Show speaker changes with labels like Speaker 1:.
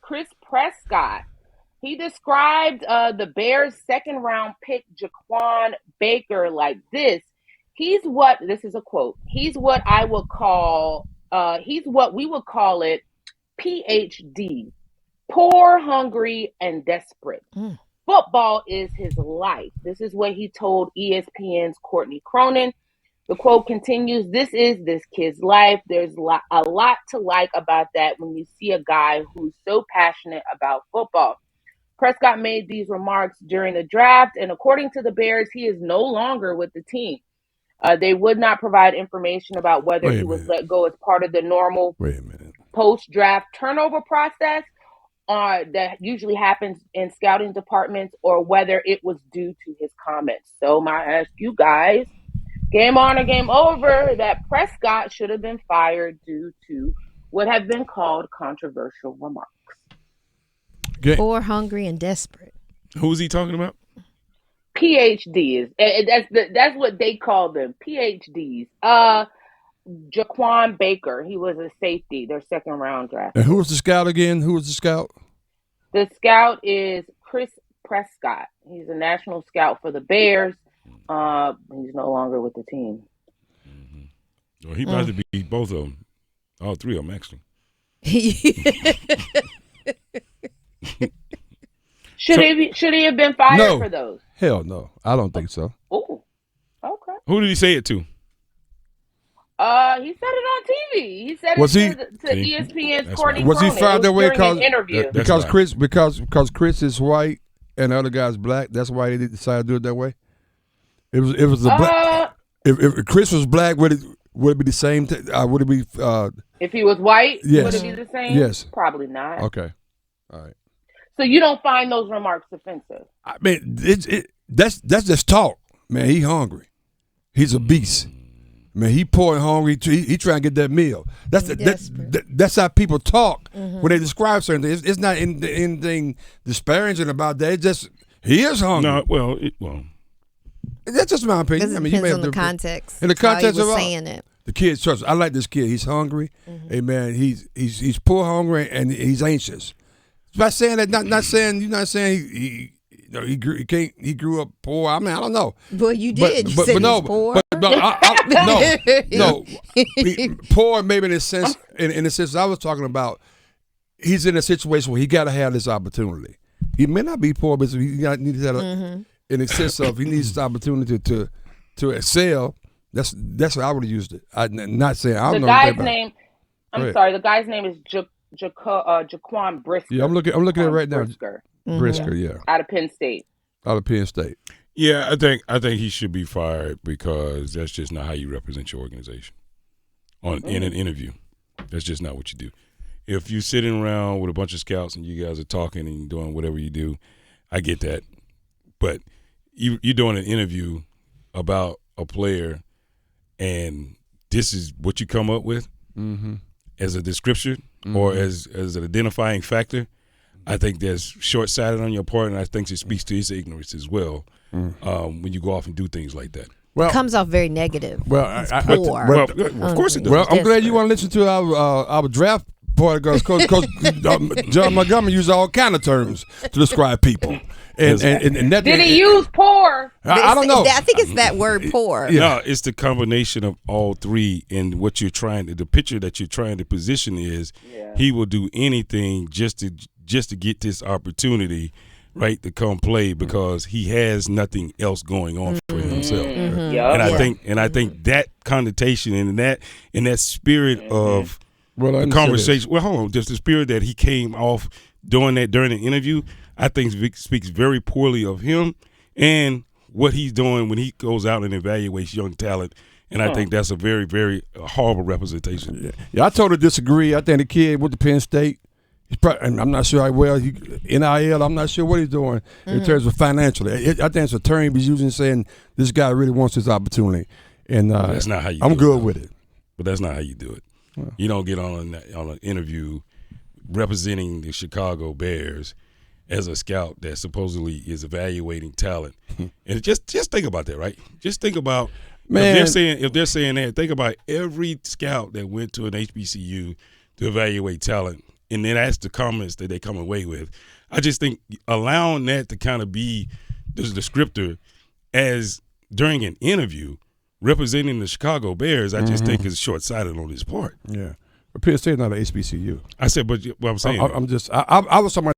Speaker 1: Chris Prescott. He described the Bears' second-round pick, Jaquan Baker, like this. This is a quote, he's what we would call it PhD, poor, hungry, and desperate. Football is his life. This is what he told ESPN's Courtney Cronin. The quote continues, this is this kid's life. There's a lot to like about that when you see a guy who's so passionate about football. Prescott made these remarks during the draft, and according to the Bears, he is no longer with the team. They would not provide information about whether he was let go as part of the normal post-draft turnover process that usually happens in scouting departments, or whether it was due to his comments. So I ask you guys, game on or game over, that Prescott should have been fired due to what have been called controversial remarks.
Speaker 2: Poor, hungry, and desperate.
Speaker 3: Who's he talking about?
Speaker 1: PhDs. That's what they call them. PhDs. Jaquan Baker. He was a safety, their second round draft.
Speaker 4: And who was the scout again? Who was the scout?
Speaker 1: The scout is Chris Prescott. He's a national scout for the Bears. He's no longer with the team.
Speaker 3: Well, he about to be both of them. All three of them, actually.
Speaker 1: Should he have been fired for those?
Speaker 4: Hell no. I don't think so.
Speaker 1: Oh, okay.
Speaker 3: Who did he say it to?
Speaker 1: He said it on TV. He said to ESPN's Courtney Cronin.
Speaker 4: Was he fired that way because Chris is white and the other guy's black? That's why they decided to do it that way. It was the black. If Chris was black, would it be the same? Would it be?
Speaker 1: If he was white,
Speaker 4: yes.
Speaker 1: Would it be the same?
Speaker 4: Yes.
Speaker 1: Probably not.
Speaker 4: Okay. All right.
Speaker 1: So you don't find those remarks offensive?
Speaker 4: I mean, that's just talk, man. He hungry. He's a beast. Man, he poor and hungry. He trying to get that meal. That's how people talk when they describe certain things. It's not anything disparaging about that. It's just he is hungry.
Speaker 3: No, well.
Speaker 4: That's just my opinion.
Speaker 2: I mean, depends on the context.
Speaker 4: In the context
Speaker 2: how he was
Speaker 4: of
Speaker 2: saying it.
Speaker 4: The kid, trust me, I like this kid. He's hungry. Hey man, he's poor, hungry, and he's anxious. By saying that, not saying you're not saying he grew up poor. I mean, I don't know.
Speaker 2: Well, you did. You said
Speaker 4: no,
Speaker 2: poor.
Speaker 4: No. Poor maybe in the sense I was talking about. He's in a situation where he got to have this opportunity. He may not be poor, but he needs to have in the sense of he needs this opportunity to excel. That's how I would have used it. I'm not saying I don't know.
Speaker 1: The guy's name is Jaquan Brisker.
Speaker 4: Yeah, I'm looking at it right now.
Speaker 1: Brisker,
Speaker 4: yeah.
Speaker 1: Out of Penn State.
Speaker 3: Yeah, I think he should be fired because that's just not how you represent your organization in an interview. That's just not what you do. If you're sitting around with a bunch of scouts and you guys are talking and doing whatever you do, I get that. But you're doing an interview about a player and this is what you come up with as a description or as an identifying factor, I think that's short-sighted on your part, and I think it speaks to his ignorance as well when you go off and do things like that.
Speaker 2: Well, it comes off very negative.
Speaker 4: Well,
Speaker 3: of course it does.
Speaker 4: Well, I'm glad you want to listen to our draft part because John Montgomery used all kind of terms to describe people. And that,
Speaker 1: did he use poor?
Speaker 4: I don't know.
Speaker 2: I think it's that word poor.
Speaker 3: Yeah. No, it's the combination of all three, and what you're the picture that you're trying to position is he will do anything just to get this opportunity, right, to come play because he has nothing else going on for himself. And I think that connotation and that spirit of the conversation. Well, hold on, just the spirit that he came off doing that during the interview, I think speaks very poorly of him and what he's doing when he goes out and evaluates young talent. And I think that's a very, very horrible representation.
Speaker 4: Yeah, I totally disagree. I think the kid went to Penn State. I'm not sure how well NIL. I'm not sure what he's doing in terms of financially. I think it's a term he's using, saying this guy really wants this opportunity, and
Speaker 3: that's not how you.
Speaker 4: I'm good with it,
Speaker 3: but that's not how you do it. Well, you don't get on an interview representing the Chicago Bears as a scout that supposedly is evaluating talent, and just think about that, right? Just think about if they're saying that. Think about every scout that went to an HBCU to evaluate talent and then that's the comments that they come away with. I just think allowing that to kind of be the descriptor as during an interview representing the Chicago Bears, I just think is short-sighted on his part.
Speaker 4: Yeah. But Penn State's not an HBCU.
Speaker 3: I said, but what I'm saying.
Speaker 4: I was talking about